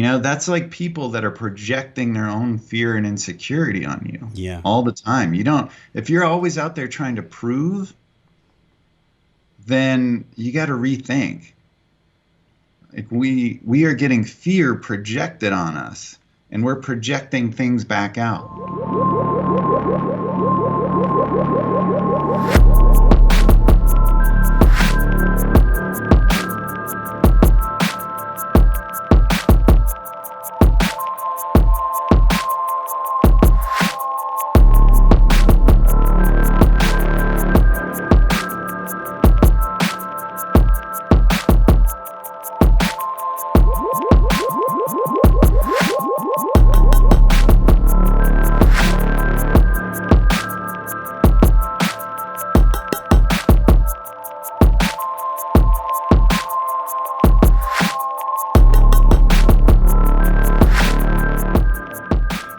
That's like people that are projecting their own fear and insecurity on you Yeah. all the time. If you're always out there trying to prove, then you got to rethink. Like we are getting fear projected on us, and we're projecting things back out.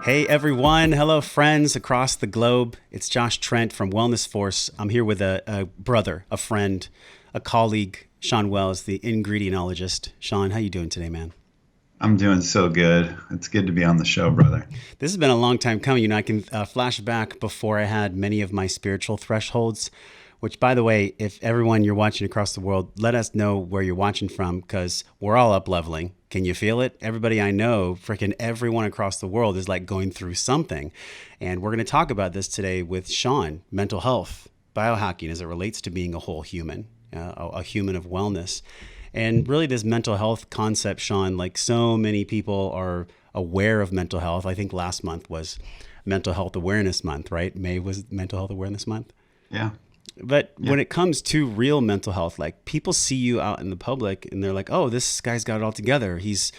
Hey everyone, hello friends across the globe. It's Josh Trent from Wellness Force. I'm here with a brother, a friend, a colleague, Shawn Wells, the Ingredientologist. Shawn, how you doing today, man? I'm doing so good. It's good to be on the show, brother. This has been a long time coming. I can flash back before I had many of my spiritual thresholds, which, by the way, if everyone you're watching across the world, let us know where you're watching from because we're all up leveling. Can you feel it? Everybody I know, freaking everyone across the world is like going through something. And we're going to talk about this today with Shawn, mental health, biohacking as it relates to being a whole human, a human of wellness. And really this mental health concept, Shawn, like so many people are aware of mental health. I think last month was Mental Health Awareness Month, right? May was Mental Health Awareness Month. Yeah. But Yeah. when it comes to real mental health, like people see you out in the public and they're like, oh, this guy's got it all together. He's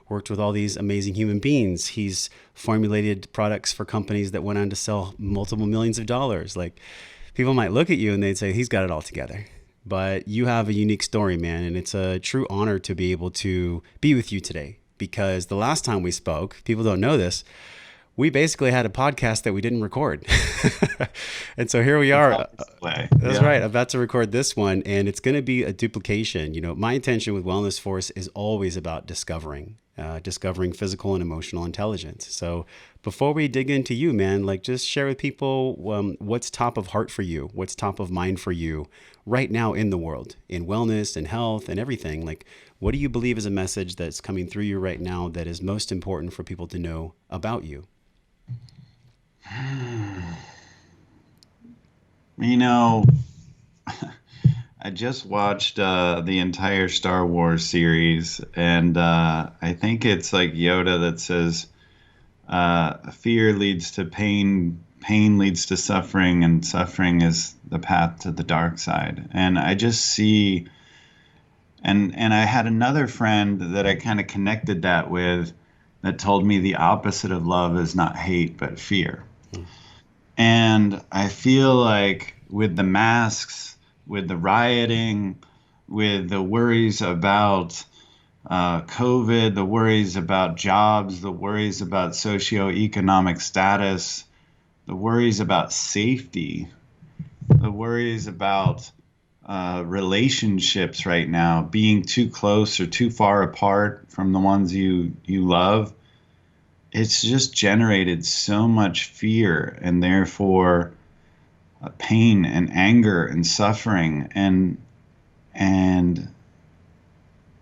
worked with all these amazing human beings. He's formulated products for companies that went on to sell multiple millions of dollars. Like people might look at you and they'd say, he's got it all together. But you have a unique story, man. And it's a true honor to be able to be with you today because the last time we spoke, people don't know this, we basically had a podcast that we didn't record. And so here we It's are. always the way. That's Yeah. right. About to record this one, and it's going to be a duplication. My intention with Wellness Force is always about discovering physical and emotional intelligence. So before we dig into you, man, like just share with people what's top of heart for you, what's top of mind for you right now in the world, in wellness and health and everything. Like, what do you believe is a message that's coming through you right now that is most important for people to know about you? You know, I just watched the entire Star Wars series, and I think it's like Yoda that says, fear leads to pain, pain leads to suffering, and suffering is the path to the dark side. And I just see, and I had another friend that I kind of connected that with that told me the opposite of love is not hate, but fear. And I feel like with the masks, with the rioting, with the worries about COVID, the worries about jobs, the worries about socioeconomic status, the worries about safety, the worries about relationships right now, being too close or too far apart from the ones you love, it's just generated so much fear and therefore pain and anger and suffering and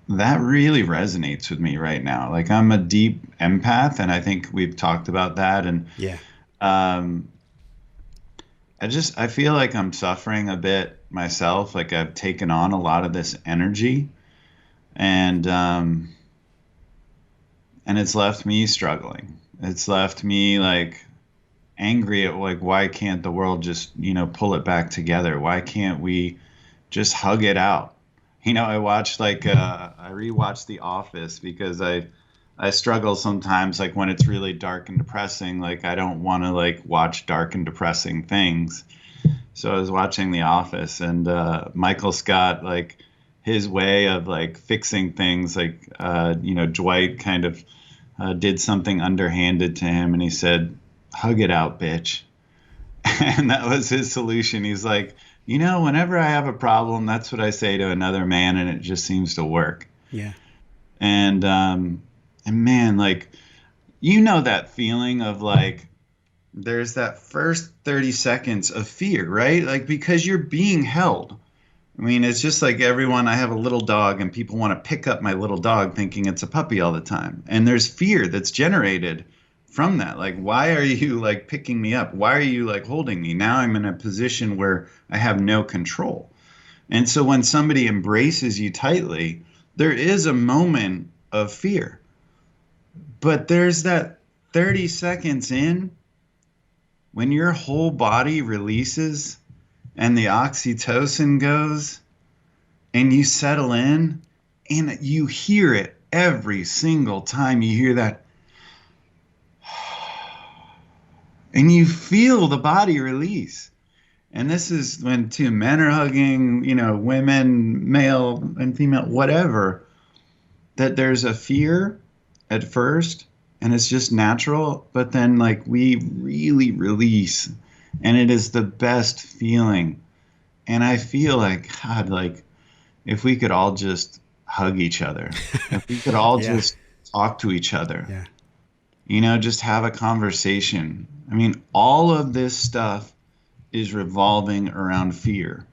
that really resonates with me right now. Like I'm a deep empath, and I think we've talked about that. And Yeah. um, I feel like I'm suffering a bit myself. Like I've taken on a lot of this energy, and and it's left me struggling. It's left me like angry at like why can't the world just pull it back together? Why can't we just hug it out? I watched I rewatched The Office because I struggle sometimes like when it's really dark and depressing. Like I don't want to like watch dark and depressing things. So I was watching The Office, and Michael Scott, like his way of like fixing things, like Dwight kind of did something underhanded to him, and he said, "Hug it out, bitch." And that was his solution. He's like, whenever I have a problem, that's what I say to another man, and it just seems to work. Yeah. And And man, like, you know that feeling of like, there's that first 30 seconds of fear, right? Like, because you're being held. I mean, it's just like everyone, I have a little dog and people want to pick up my little dog thinking it's a puppy all the time. And there's fear that's generated from that. Like, why are you like picking me up? Why are you like holding me? Now I'm in a position where I have no control. And so when somebody embraces you tightly, there is a moment of fear. But there's that 30 seconds in when your whole body releases and the oxytocin goes and you settle in and you hear it every single time you hear that and you feel the body release. And this is when two men are hugging, women, male and female, whatever, that there's a fear at first and it's just natural, but then like we really release and it is the best feeling. And I feel like, God, like if we could all just hug each other, if we could all Yeah. just talk to each other, Yeah. just have a conversation. I mean, all of this stuff is revolving around fear.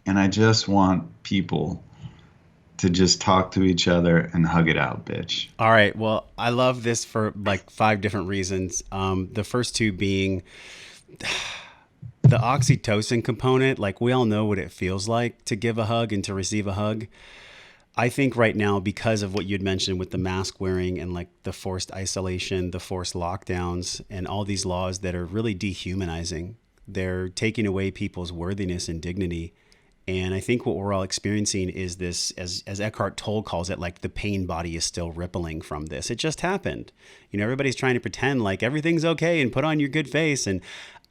And I just want people to just talk to each other and hug it out, bitch. All right. Well, I love this for like five different reasons. The first two being the oxytocin component. Like, we all know what it feels like to give a hug and to receive a hug. I think right now, because of what you'd mentioned with the mask wearing and like the forced isolation, the forced lockdowns, and all these laws that are really dehumanizing, they're taking away people's worthiness and dignity. And I think what we're all experiencing is this, as Eckhart Tolle calls it, like the pain body is still rippling from this. It just happened. Everybody's trying to pretend like everything's okay and put on your good face. And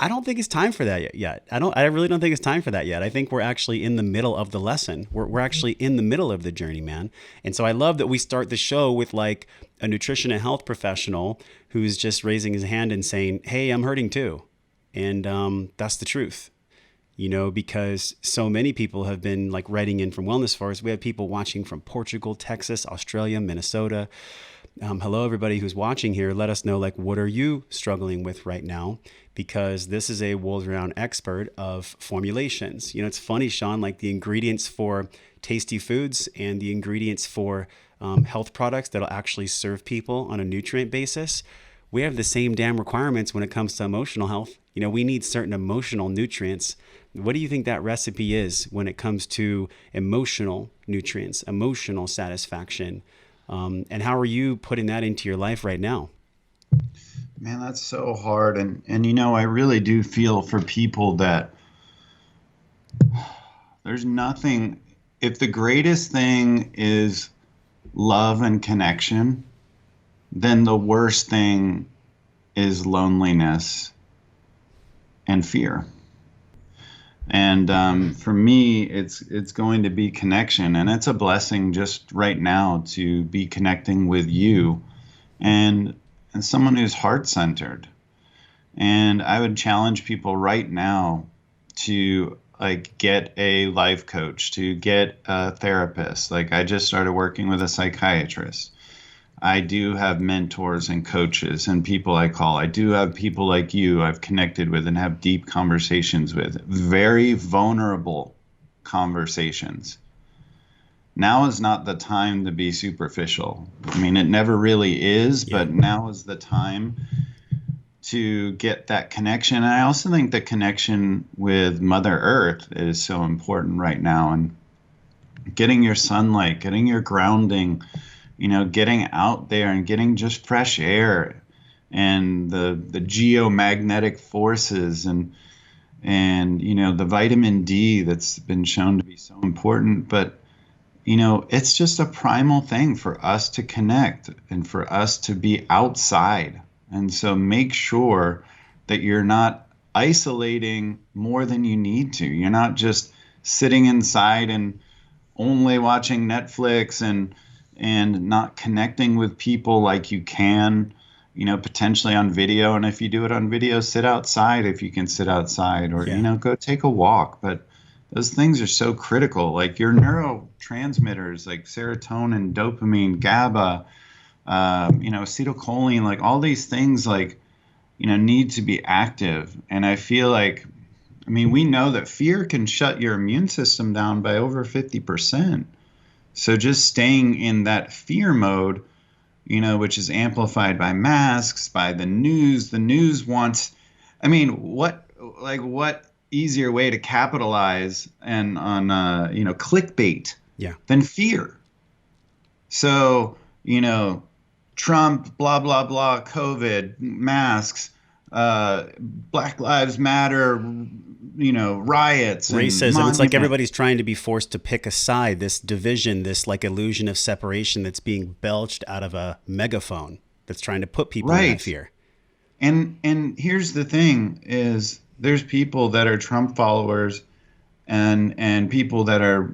I don't think it's time for that yet. I really don't think it's time for that yet. I think we're actually in the middle of the lesson. We're actually in the middle of the journey, man. And so I love that we start the show with like a nutrition and health professional who's just raising his hand and saying, "Hey, I'm hurting too." And that's the truth, because so many people have been like writing in from wellness forums. We have people watching from Portugal, Texas, Australia, Minnesota. Hello, everybody who's watching here. Let us know, like, what are you struggling with right now? Because this is a world-renowned expert of formulations. It's funny, Shawn, like the ingredients for tasty foods and the ingredients for health products that'll actually serve people on a nutrient basis. We have the same damn requirements when it comes to emotional health. We need certain emotional nutrients. What do you think that recipe is when it comes to emotional nutrients, emotional satisfaction? And how are you putting that into your life right now? Man, that's so hard. And I really do feel for people that there's nothing, if the greatest thing is love and connection, then the worst thing is loneliness and fear. And for me, it's going to be connection, and it's a blessing just right now to be connecting with you, and someone who's heart centered. And I would challenge people right now to like get a life coach, to get a therapist. Like I just started working with a psychiatrist. I do have mentors and coaches and people I call. I do have people like you I've connected with and have deep conversations with, very vulnerable conversations. Now is not the time to be superficial. I mean, it never really is, Yeah. but now is the time to get that connection. And I also think the connection with Mother Earth is so important right now. And getting your sunlight, getting your grounding, getting out there and getting just fresh air and the geomagnetic forces and the vitamin D that's been shown to be so important. But it's just a primal thing for us to connect and for us to be outside. And so make sure that you're not isolating more than you need to. You're not just sitting inside and only watching Netflix and not connecting with people like you can, potentially on video. And if you do it on video, sit outside if you can sit outside, or, Yeah. go take a walk. But those things are so critical. Like your neurotransmitters, like serotonin, dopamine, GABA, acetylcholine, like all these things, like, need to be active. And I feel like, I mean, we know that fear can shut your immune system down by over 50%. So just staying in that fear mode, which is amplified by masks, by the news wants, I mean, what easier way to capitalize and on, clickbait Yeah. than fear? So, Trump, blah, blah, blah, COVID, masks, Black Lives Matter, riots and Racism. It's like monument. everybody's trying to be forced to pick a side, this division, this like illusion of separation that's being belched out of a megaphone that's trying to put people in that Right. fear. And here's the thing is there's people that are Trump followers and people that are,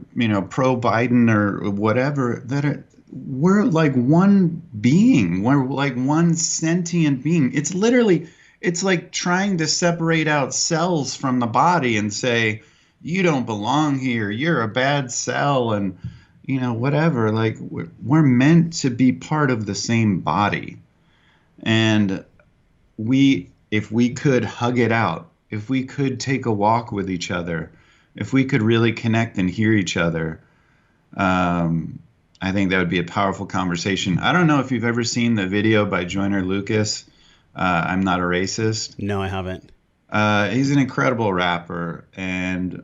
pro Biden or whatever that are we're like one being. We're like one sentient being. It's like trying to separate out cells from the body and say, you don't belong here. You're a bad cell and whatever. Like we're meant to be part of the same body. And if we could hug it out, if we could take a walk with each other, if we could really connect and hear each other, um, I think that would be a powerful conversation. I don't know if you've ever seen the video by Joyner Lucas. I'm not a racist. No, I haven't. He's an incredible rapper, and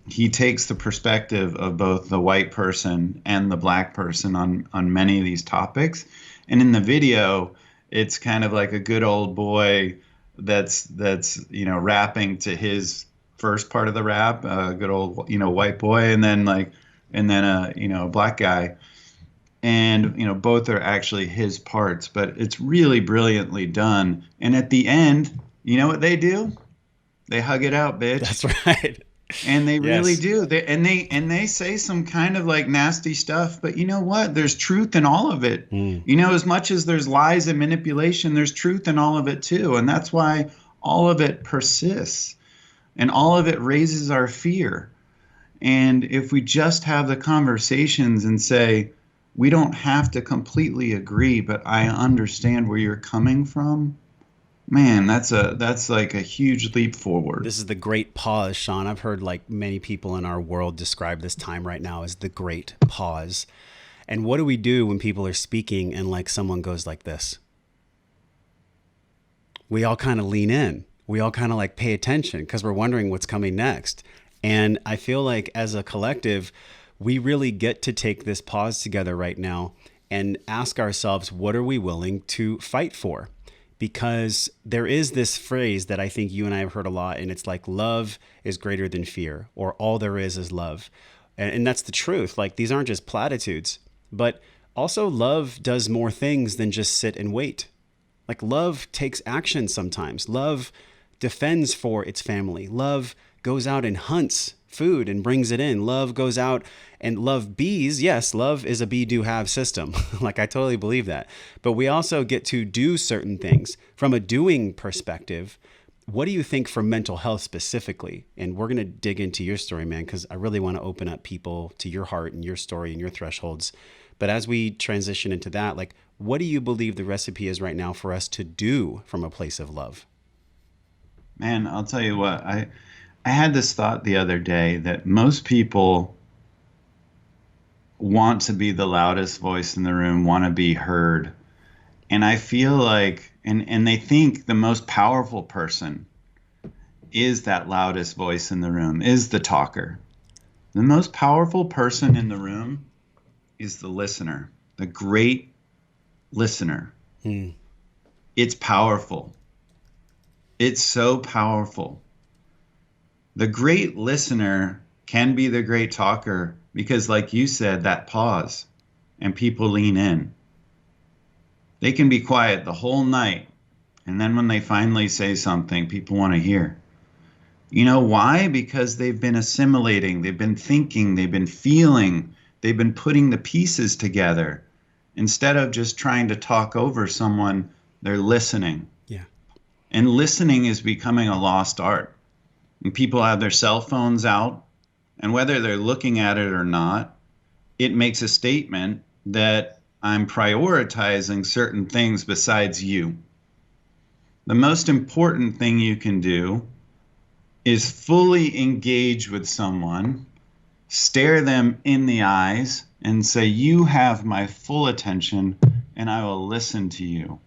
he takes the perspective of both the white person and the black person on many of these topics. And in the video, it's kind of like a good old boy that's rapping to his first part of the rap, good old white boy, and then a black guy, and both are actually his parts, but it's really brilliantly done. And at the end, you know what they do? They hug it out, bitch. That's right. And they really Yes. do. They say some kind of like nasty stuff, but you know what? There's truth in all of it. Mm. As much as there's lies and manipulation, there's truth in all of it too. And that's why all of it persists and all of it raises our fear. And if we just have the conversations and say, we don't have to completely agree, but I understand where you're coming from, man, that's like a huge leap forward. This is the great pause, Shawn. I've heard like many people in our world describe this time right now as the great pause. And what do we do when people are speaking and like someone goes like this? We all kind of lean in. We all kind of like pay attention because we're wondering what's coming next. And I feel like as a collective, we really get to take this pause together right now and ask ourselves, what are we willing to fight for? Because there is this phrase that I think you and I have heard a lot, and it's like love is greater than fear, or all there is love. And that's the truth. Like these aren't just platitudes, but also love does more things than just sit and wait. Like love takes action sometimes. Love defends for its family. Love goes out and hunts food and brings it in. Love goes out and love bees. Yes, love is a be do have system. Like I totally believe that. But we also get to do certain things from a doing perspective. What do you think for mental health specifically? And we're going to dig into your story, man, because I really want to open up people to your heart and your story and your thresholds. But as we transition into that, like, what do you believe the recipe is right now for us to do from a place of love? Man, I'll tell you what, I had this thought the other day that most people want to be the loudest voice in the room, want to be heard. And I feel like, and they think the most powerful person is that loudest voice in the room, is the talker. The most powerful person in the room is the listener, the great listener. Hmm. It's powerful. It's so powerful. The great listener can be the great talker because, like you said, that pause and people lean in. They can be quiet the whole night. And then when they finally say something, people want to hear. You know why? Because they've been assimilating, they've been thinking, they've been feeling, they've been putting the pieces together. Instead of just trying to talk over someone, they're listening. Yeah. And listening is becoming a lost art. And people have their cell phones out, and whether they're looking at it or not, it makes a statement that I'm prioritizing certain things besides you. The most important thing you can do is fully engage with someone, stare them in the eyes, and say, "You have my full attention, and I will listen to you."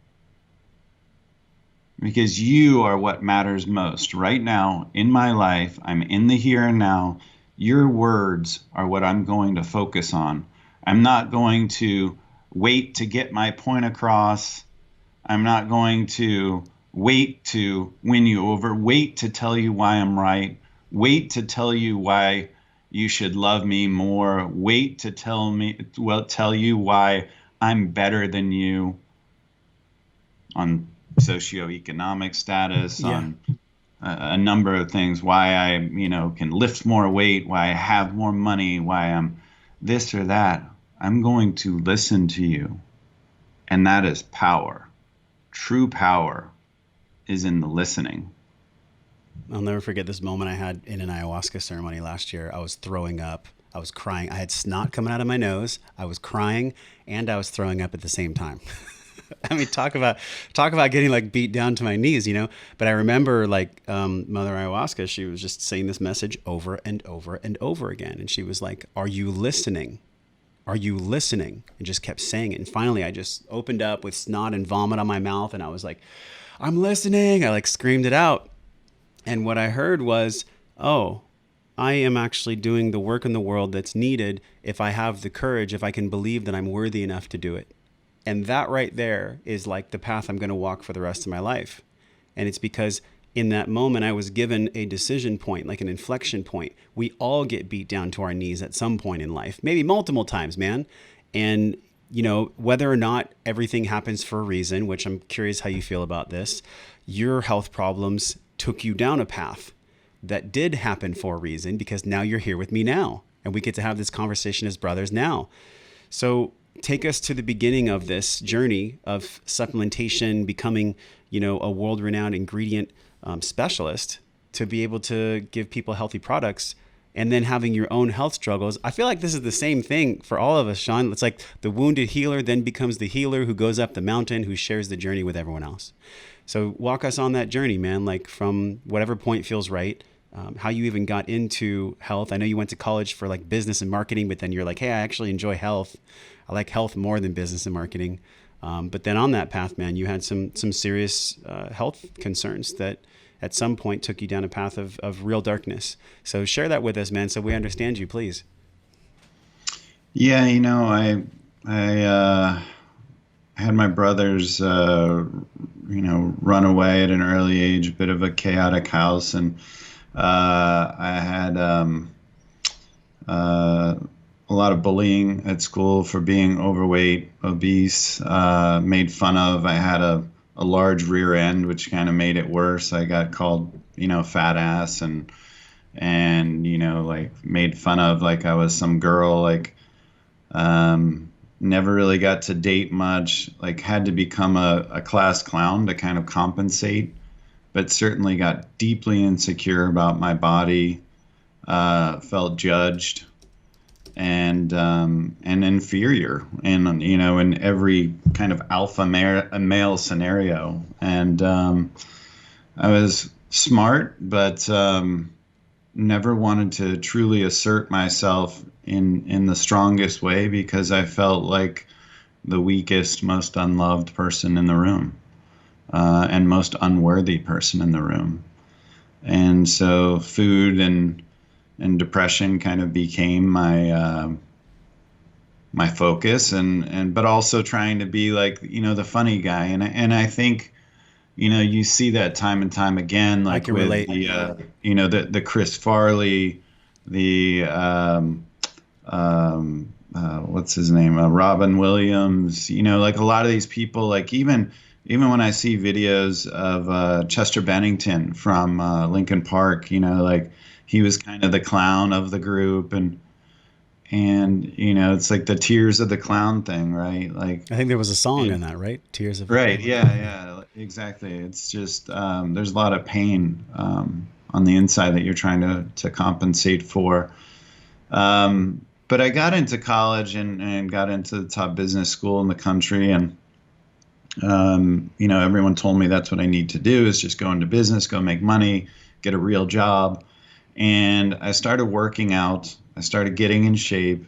Because you are what matters most. Right now, in my life, I'm in the here and now. Your words are what I'm going to focus on. I'm not going to wait to get my point across. I'm not going to wait to win you over, wait to tell you why I'm right, wait to tell you why you should love me more, wait to tell you why I'm better than you on socioeconomic status, Yeah. on a number of things, why I, can lift more weight, why I have more money, why I'm this or that. I'm going to listen to you. And that is power. True power is in the listening. I'll never forget this moment I had in an ayahuasca ceremony last year. I was throwing up. I was crying. I had snot coming out of my nose. I was crying and I was throwing up at the same time. I mean, talk about getting like beat down to my knees, you know. But I remember like Mother Ayahuasca. She was just saying this message over and over and over again, and she was like, "Are you listening? Are you listening?" And just kept saying it. And finally, I just opened up with snot and vomit on my mouth, and I was like, "I'm listening." I like screamed it out, and what I heard was, "Oh, I am actually doing the work in the world that's needed if I have the courage, if I can believe that I'm worthy enough to do it." And that right there is like the path I'm going to walk for the rest of my life. And it's because in that moment, I was given a decision point, like an inflection point. We all get beat down to our knees at some point in life, maybe multiple times, man. And, you know, whether or not everything happens for a reason, which I'm curious how you feel about this, your health problems took you down a path that did happen for a reason, because now you're here with me now. And we get to have this conversation as brothers now. So take us to the beginning of this journey of supplementation, becoming, you know, a world-renowned ingredient specialist to be able to give people healthy products, and then having your own health struggles. I feel like this is the same thing for all of us, Shawn. It's like the wounded healer then becomes the healer who goes up the mountain, who shares the journey with everyone else. So walk us on that journey, man, like from whatever point feels right. How you even got into health. I know you went to college for like business and marketing, but then you're like, hey, I actually enjoy health. I like health more than business and marketing. But then on that path, man, you had some serious health concerns that at some point took you down a path of real darkness. So share that with us, man, so we understand you, please. Yeah, I had my brothers, run away at an early age, a bit of a chaotic house, and I had a lot of bullying at school for being overweight, obese, made fun of. I had a large rear end, which kind of made it worse. I got called, fat ass, and like made fun of like I was some girl, like never really got to date much, like had to become a class clown to kind of compensate, but certainly got deeply insecure about my body, felt judged and inferior in every kind of alpha male scenario. And I was smart, but never wanted to truly assert myself in the strongest way, because I felt like the weakest, most unloved person in the room, and most unworthy person in the room. And so food and depression kind of became my focus, but also trying to be like, the funny guy. And I think, you see that time and time again, I like can with relate. the Chris Farley, the what's his name, Robin Williams, like a lot of these people, like even when I see videos of Chester Bennington from Lincoln Park, like he was kind of the clown of the group, and it's like the tears of the clown thing, right? Like, I think there was a song and, in that, right? Tears of right, yeah, exactly. It's just there's a lot of pain on the inside that you're trying to compensate for. but I got into college and got into the top business school in the country. And, everyone told me that's what I need to do is just go into business, go make money, get a real job. And I started working out. I started getting in shape.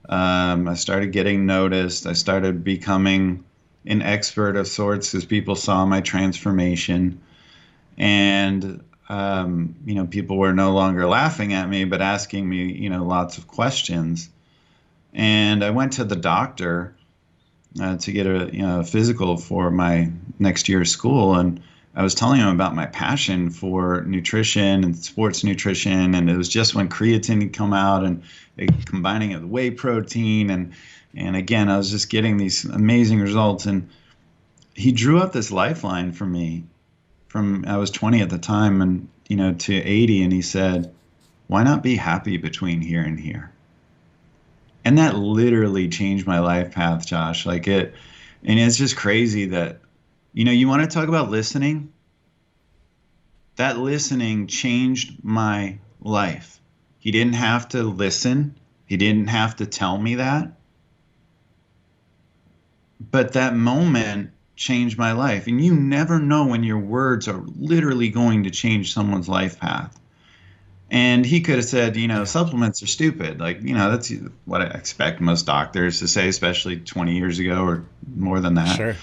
I started getting noticed. I started becoming an expert of sorts as people saw my transformation. And, people were no longer laughing at me, but asking me, lots of questions. And I went to the doctor to get a physical for my next year's school. And I was telling him about my passion for nutrition and sports nutrition. And it was just when creatine had come out and combining it with whey protein. And again, I was just getting these amazing results. And he drew up this lifeline for me from, I was 20 at the time, and, to 80. And he said, why not be happy between here and here? And that literally changed my life path, Josh. And it's just crazy that, you want to talk about listening? That listening changed my life. He didn't have to listen. He didn't have to tell me that. But that moment changed my life. And you never know when your words are literally going to change someone's life path. And he could have said, supplements are stupid. That's what I expect most doctors to say, especially 20 years ago or more than that. Sure.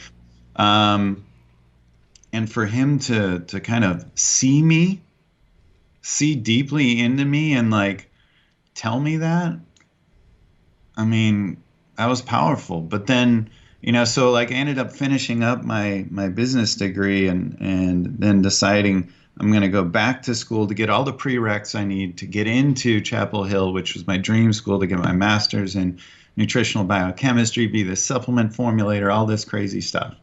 And for him to kind of see deeply into me and tell me that, I mean, that was powerful. But then, so I ended up finishing up my business degree and then deciding I'm going to go back to school to get all the prereqs I need to get into Chapel Hill, which was my dream school, to get my master's in nutritional biochemistry, be the supplement formulator, all this crazy stuff.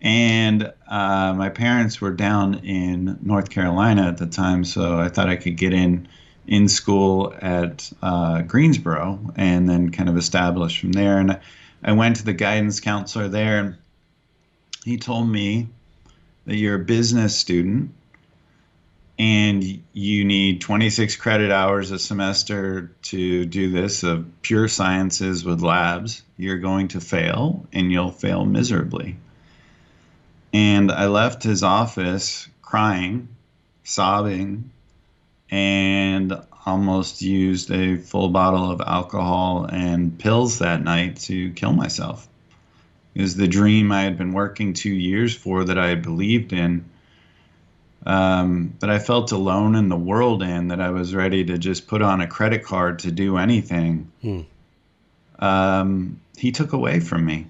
And my parents were down in North Carolina at the time, so I thought I could get in school at Greensboro and then kind of establish from there. And I went to the guidance counselor there, and he told me that you're a business student and you need 26 credit hours a semester to do this of pure sciences with labs. You're going to fail, and you'll fail miserably. And I left his office crying, sobbing, and almost used a full bottle of alcohol and pills that night to kill myself. It was the dream I had been working 2 years for, that I had believed in, that I felt alone in the world in, that I was ready to just put on a credit card to do anything. He took away from me.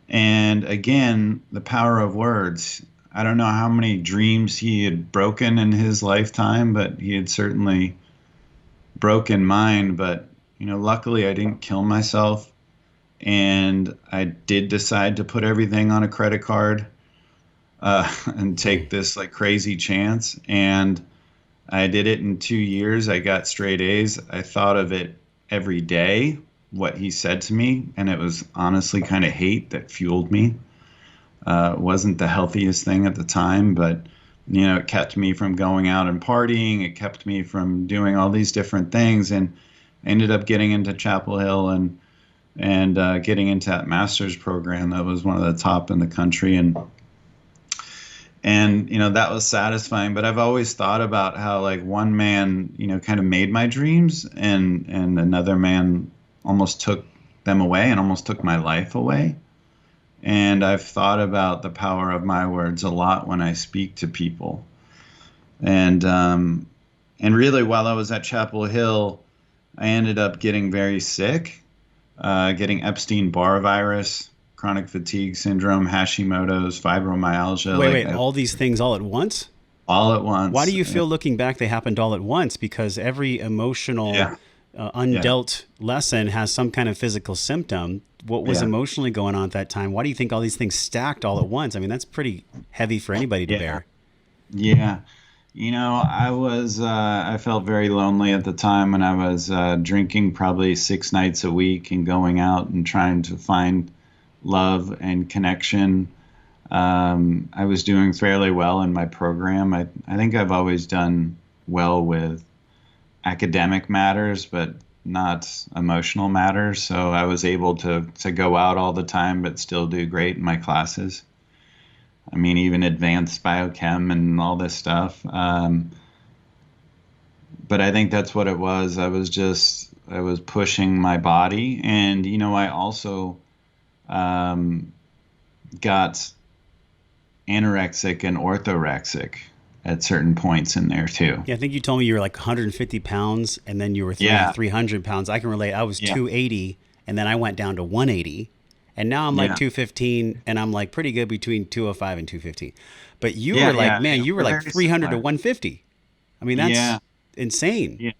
And again, the power of words. I don't know how many dreams he had broken in his lifetime, but he had certainly broken mine. But, luckily I didn't kill myself. And I did decide to put everything on a credit card and take this crazy chance. And I did it in 2 years. I got straight A's. I thought of it every day, what he said to me. And it was honestly kind of hate that fueled me. It wasn't the healthiest thing at the time, but, it kept me from going out and partying. It kept me from doing all these different things. And I ended up getting into Chapel Hill and getting into that master's program that was one of the top in the country. And that was satisfying. But I've always thought about how one man, kind of made my dreams, and another man almost took them away and almost took my life away. And I've thought about the power of my words a lot when I speak to people. And really, while I was at Chapel Hill, I ended up getting very sick, getting Epstein-Barr virus, chronic fatigue syndrome, Hashimoto's, fibromyalgia. Wait, all these things all at once? All at once. Why do you feel, looking back, they happened all at once? Because every emotional, undealt lesson has some kind of physical symptom. What was emotionally going on at that time? Why do you think all these things stacked all at once? I mean, that's pretty heavy for anybody to bear. Yeah. I felt very lonely at the time, and I was drinking probably 6 nights a week and going out and trying to find love and connection. I was doing fairly well in my program. I think I've always done well with academic matters, but not emotional matters. So I was able to go out all the time, but still do great in my classes. I mean, even advanced biochem and all this stuff. But I think that's what it was. I was pushing my body. And, I also um, got anorexic and orthorexic at certain points in there too. Yeah, I think you told me you were like 150 pounds and then you were Yeah. 300 pounds. I can relate. I was Yeah. 280 and then I went down to 180 and now I'm like Yeah. 215 and I'm like pretty good between 205 and 215. But you were Yeah. like, Yeah. man, Yeah. you were We're like very 300 to similar. 150. I mean, Yeah. that's insane. Yeah.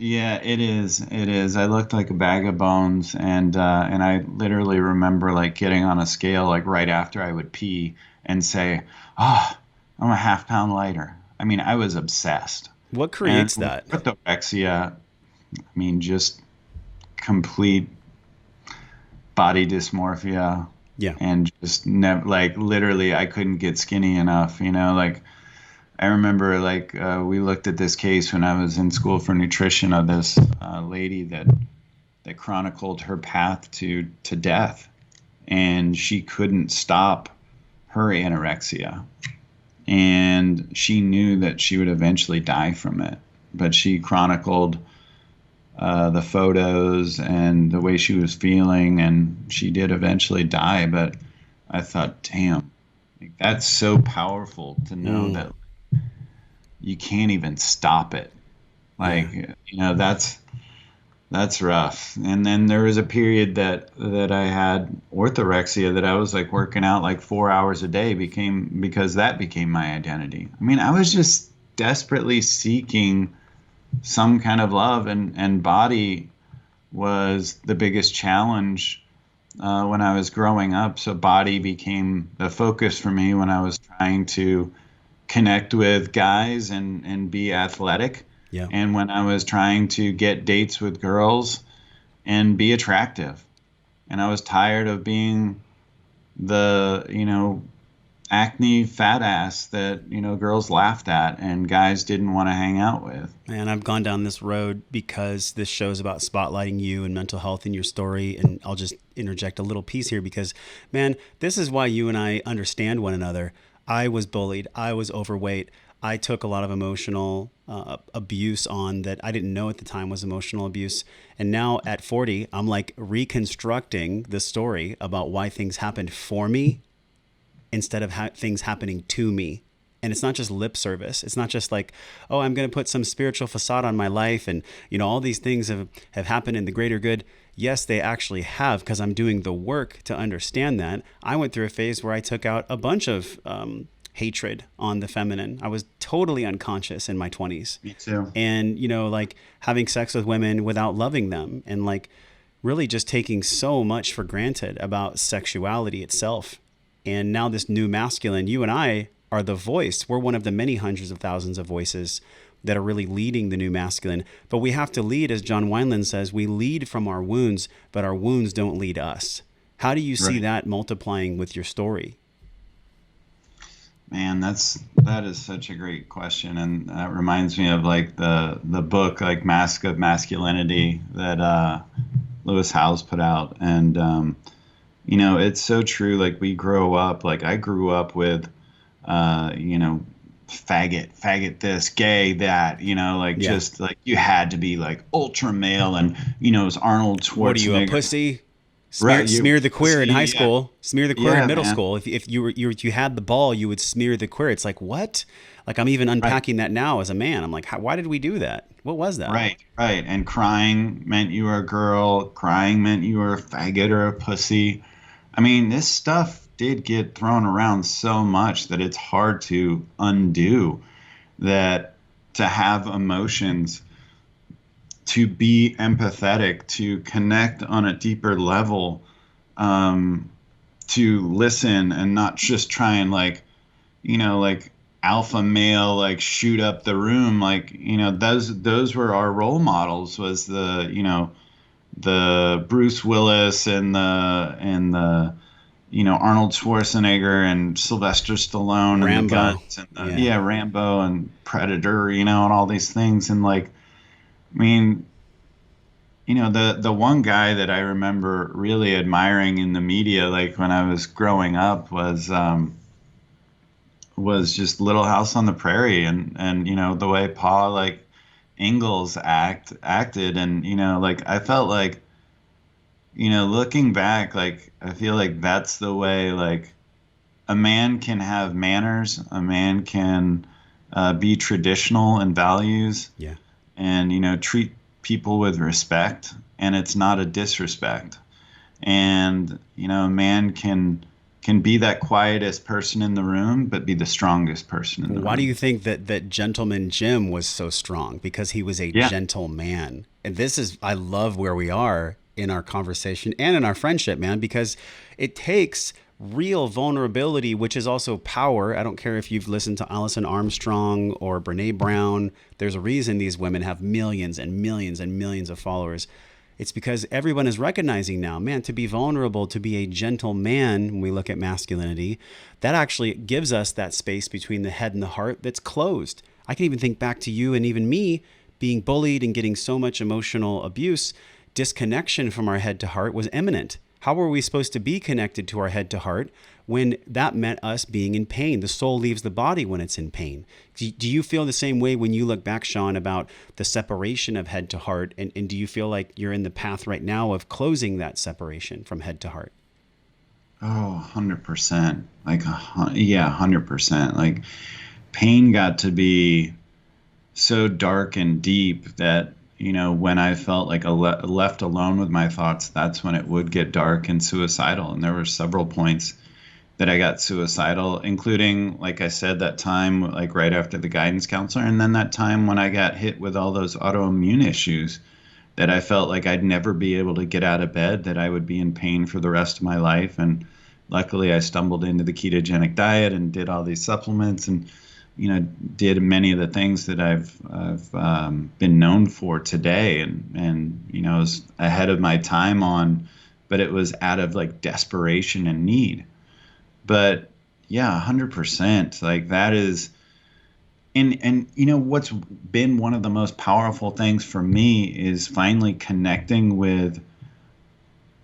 Yeah, it is. It is. I looked like a bag of bones, and I literally remember like getting on a scale like right after I would pee and say, "Oh, I'm a half pound lighter." I mean, I was obsessed. What And creates with that? orthorexia, I mean, just complete body dysmorphia, Yeah. and just never like literally I couldn't get skinny enough. Like I remember like we looked at this case when I was in school for nutrition of this lady that chronicled her path to death, and she couldn't stop her anorexia, and she knew that she would eventually die from it, but she chronicled the photos and the way she was feeling, and she did eventually die. But I thought, damn, like, that's so powerful to know Mm, that you can't even stop it. yeah. Like, that's rough. And then there was a period that I had orthorexia, that I was like working out like 4 hours a day, because that became my identity. I mean, I was just desperately seeking some kind of love, and body was the biggest challenge when I was growing up. So body became the focus for me when I was trying to connect with guys and be athletic, Yeah. and when I was trying to get dates with girls and be attractive. And I was tired of being the, acne fat ass that, girls laughed at and guys didn't want to hang out with. And I've gone down this road because this show's about spotlighting you and mental health in your story. And I'll just interject a little piece here because, man, this is why you and I understand one another. I was bullied. I was overweight. I took a lot of emotional abuse on that I didn't know at the time was emotional abuse. And now at 40, I'm like reconstructing the story about why things happened for me instead of things happening to me. And it's not just lip service. It's not just like, oh, I'm going to put some spiritual facade on my life. And, all these things have happened in the greater good. Yes, they actually have, because I'm doing the work to understand that. I went through a phase where I took out a bunch of hatred on the feminine. I was totally unconscious in my 20s. Me too. And, like having sex with women without loving them, and like really just taking so much for granted about sexuality itself. And now this new masculine, you and I are the voice. We're one of the many hundreds of thousands of voices that are really leading the new masculine. But we have to lead, as John Wineland says, we lead from our wounds, but our wounds don't lead us. How do you see Right. that multiplying with your story? Man, that is such a great question, and that reminds me of like the book like Mask of Masculinity that Lewis Howes put out. And it's so true. Like we grow up, like I grew up with uh, you know, faggot this, gay that, like Yeah. just like you had to be like ultra male, and it was Arnold What are you, a Schwarzenegger. pussy? Right, you Smear the queer in high pussy, yeah, school. Smear the queer in yeah, middle man. school. If you had the ball, you would smear the queer. It's like what? Like I'm even Right, unpacking that now as a man. I'm like, why did we do that? What was that? right, right. And crying meant you were a girl. Crying meant you were a faggot or a pussy. I mean, this stuff did get thrown around so much that it's hard to undo that, to have emotions, to be empathetic, to connect on a deeper level, um, to listen and not just try and like, like alpha male, like shoot up the room. Like, those were our role models, was the Bruce Willis and the Arnold Schwarzenegger and Sylvester Stallone and the Rambo. guns and Yeah. Rambo and Predator, and all these things. And like, I mean, the one guy that I remember really admiring in the media, like when I was growing up, was just Little House on the Prairie, and the way Paul like Ingalls acted, and like I felt like looking back, like I feel like that's the way like a man can have manners, a man can be traditional in values, Yeah. and treat people with respect, and it's not a disrespect. And a man can be that quietest person in the room but be the strongest person in the Why do you room. think that gentleman Jim was so strong? Because he was a Yeah. gentle man. And this is, I love where we are in our conversation and in our friendship, man, because it takes real vulnerability, which is also power. I don't care if you've listened to Alison Armstrong or Brene Brown. There's a reason these women have millions and millions and millions of followers. It's because everyone is recognizing now, man, to be vulnerable, to be a gentle man, when we look at masculinity, that actually gives us that space between the head and the heart that's closed. I can even think back to you and even me being bullied and getting so much emotional abuse. Disconnection from our head to heart was imminent. How were we supposed to be connected to our head to heart when that meant us being in pain? The soul leaves the body when it's in pain. Do you feel the same way when you look back, Shawn, about the separation of head to heart? And do you feel like you're in the path right now of closing that separation from head to heart? Oh, 100%. Like, yeah, 100%. Like, pain got to be so dark and deep that, when I felt like left alone with my thoughts, that's when it would get dark and suicidal. And there were several points that I got suicidal, including, like I said, that time, like right after the guidance counselor, and then that time when I got hit with all those autoimmune issues that I felt like I'd never be able to get out of bed, that I would be in pain for the rest of my life. And luckily, I stumbled into the ketogenic diet and did all these supplements and, did many of the things that I've been known for today. And was ahead of my time on, but it was out of like desperation and need. But yeah, 100%. Like that is, and what's been one of the most powerful things for me is finally connecting with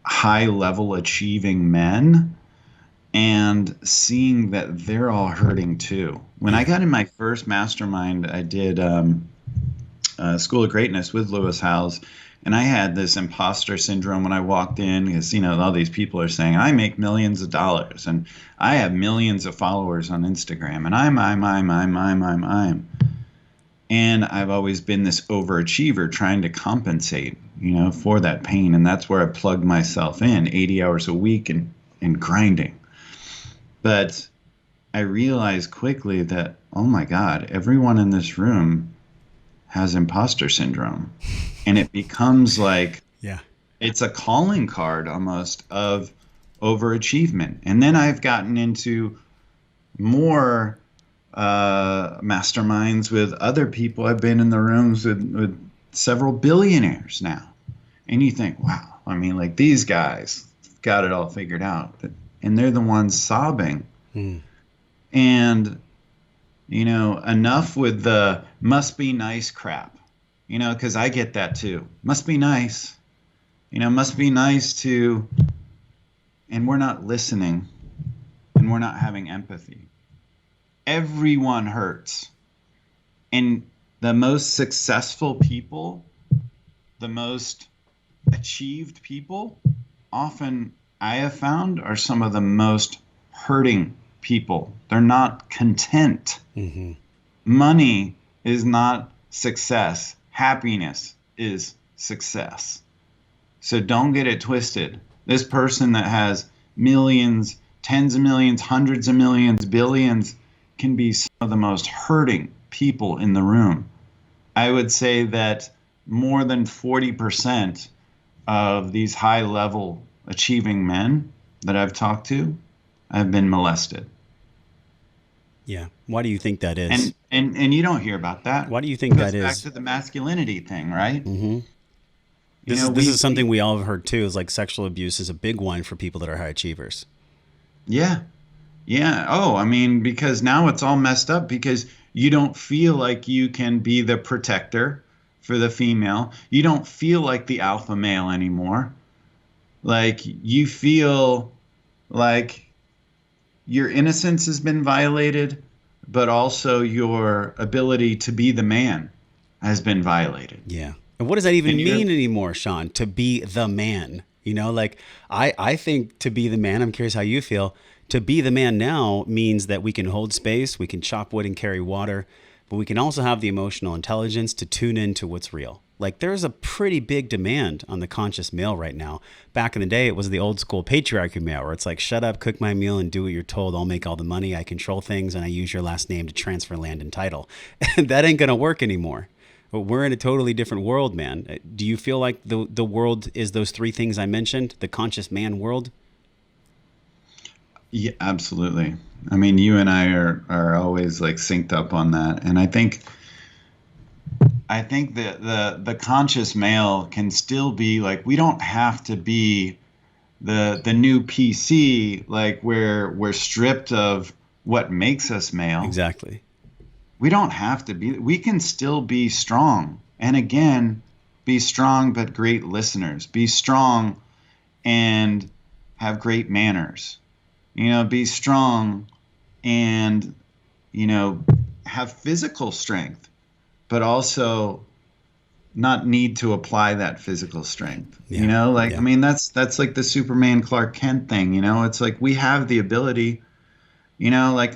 high level achieving men and seeing that they're all hurting too. When I Yeah. got in my first mastermind, I did School of Greatness with Lewis Howes. And I had this imposter syndrome when I walked in because, all these people are saying, I make millions of dollars and I have millions of followers on Instagram and I'm. And I've always been this overachiever trying to compensate, for that pain. And that's where I plugged myself in 80 hours a week and grinding. But I realized quickly that, oh my God, everyone in this room has imposter syndrome. And it becomes like Yeah. it's a calling card almost of overachievement. And then I've gotten into more masterminds with other people. I've been in the rooms with several billionaires now. And you think, wow, I mean, like these guys got it all figured out. And they're the ones sobbing. Mm. And enough with the must be nice crap, because I get that too. Must be nice, must be nice to, and we're not listening and we're not having empathy. Everyone hurts. And the most successful people, the most achieved people, often I have found are some of the most hurting people. They're not content. Mm-hmm. Money is not success. Happiness is success. So don't get it twisted. This person that has millions, tens of millions, hundreds of millions, billions can be some of the most hurting people in the room. I would say that more than 40% of these high level achieving men that I've talked to have been molested. Yeah. Why do you think that is? And you don't hear about that. Why do you It think that goes back is? to the masculinity thing, right? Mm-hmm. You This know, is this we is something we all have heard too. Is like sexual abuse is a big one for people that are high achievers. yeah. Yeah. Oh, I mean, because now it's all messed up because you don't feel like you can be the protector for the female. You don't feel like the alpha male anymore. Like you feel like your innocence has been violated, but also your ability to be the man has been violated. Yeah. And what does that And even you're mean anymore, Shawn? To be the man? You know, like I think to be the man, I'm curious how you feel. To be the man now means that we can hold space, we can chop wood and carry water, but we can also have the emotional intelligence to tune into what's real. Like there's a pretty big demand on the conscious male right now. Back in the day, it was the old school patriarchy male where it's like, shut up, cook my meal and do what you're told. I'll make all the money. I control things and I use your last name to transfer land and title. And that ain't going to work anymore. But we're in a totally different world, man. Do you feel like the world is those three things I mentioned, the conscious man world? Yeah, absolutely. I mean, you and I are always like synced up on that. And I think that the conscious male can still be like, we don't have to be the new PC, like where we're stripped of what makes us male. Exactly. We don't have to be, we can still be strong. And again, be strong, but great listeners. Be strong and have great manners. Be strong and, you know, have physical strength, but also not need to apply that physical strength. Yeah. I Yeah. mean, that's like the Superman Clark Kent thing. It's like we have the ability. Like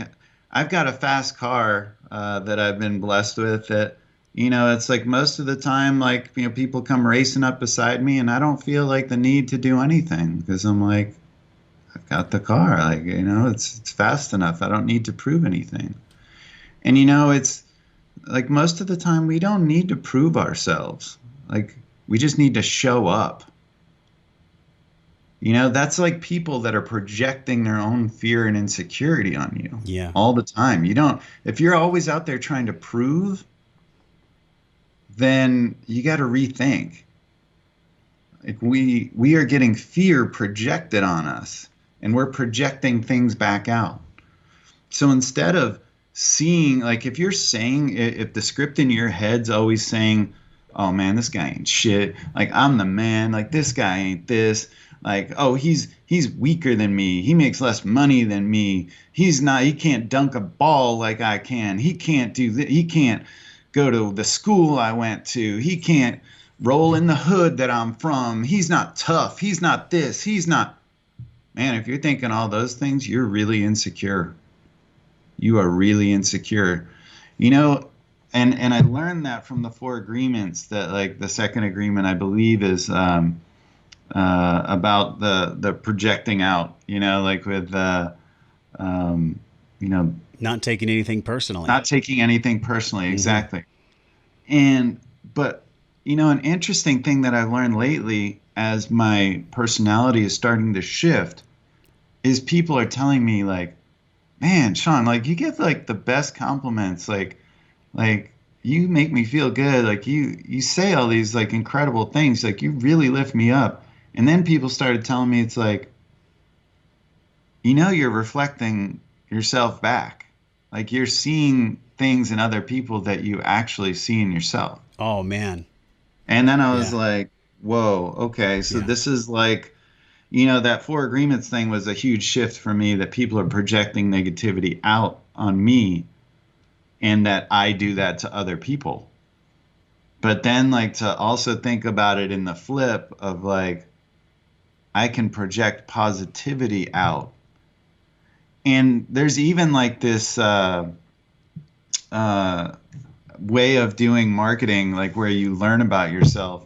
I've got a fast car that I've been blessed with that, it's like most of the time, like, people come racing up beside me and I don't feel like the need to do anything because I'm like, I've got the car, like, it's fast enough. I don't need to prove anything. And, it's like most of the time we don't need to prove ourselves. Like we just need to show up. That's like people that are projecting their own fear and insecurity on you Yeah. all the time. If you're always out there trying to prove, then you got to rethink. Like we are getting fear projected on us and we're projecting things back out. So instead of seeing, like if the script in your head's always saying, oh man, this guy ain't shit. Like I'm the man, like this guy ain't this. Like, oh, he's weaker than me. He makes less money than me. He can't dunk a ball like I can. He can't do that. He can't go to the school I went to. He can't roll in the hood that I'm from. He's not tough. He's not this. He's not. Man, if you're thinking all those things, you're really insecure. You are really insecure. And I learned that from the four agreements that, like, the second agreement, I believe, is about the projecting out, like with, Not taking anything personally. not taking anything personally. Mm-hmm. Exactly. But, an interesting thing that I've learned lately as my personality is starting to shift is people are telling me like, man, Shawn, like you give like the best compliments. Like you make me feel good. Like you say all these like incredible things. Like you really lift me up. And then people started telling me it's like, you're reflecting yourself back. Like you're seeing things in other people that you actually see in yourself. Oh man. And then I was Yeah. like, whoa, okay. So Yeah. this is like, that four agreements thing was a huge shift for me that people are projecting negativity out on me and that I do that to other people. But then like to also think about it in the flip of like, I can project positivity out. And there's even like this way of doing marketing, like where you learn about yourself.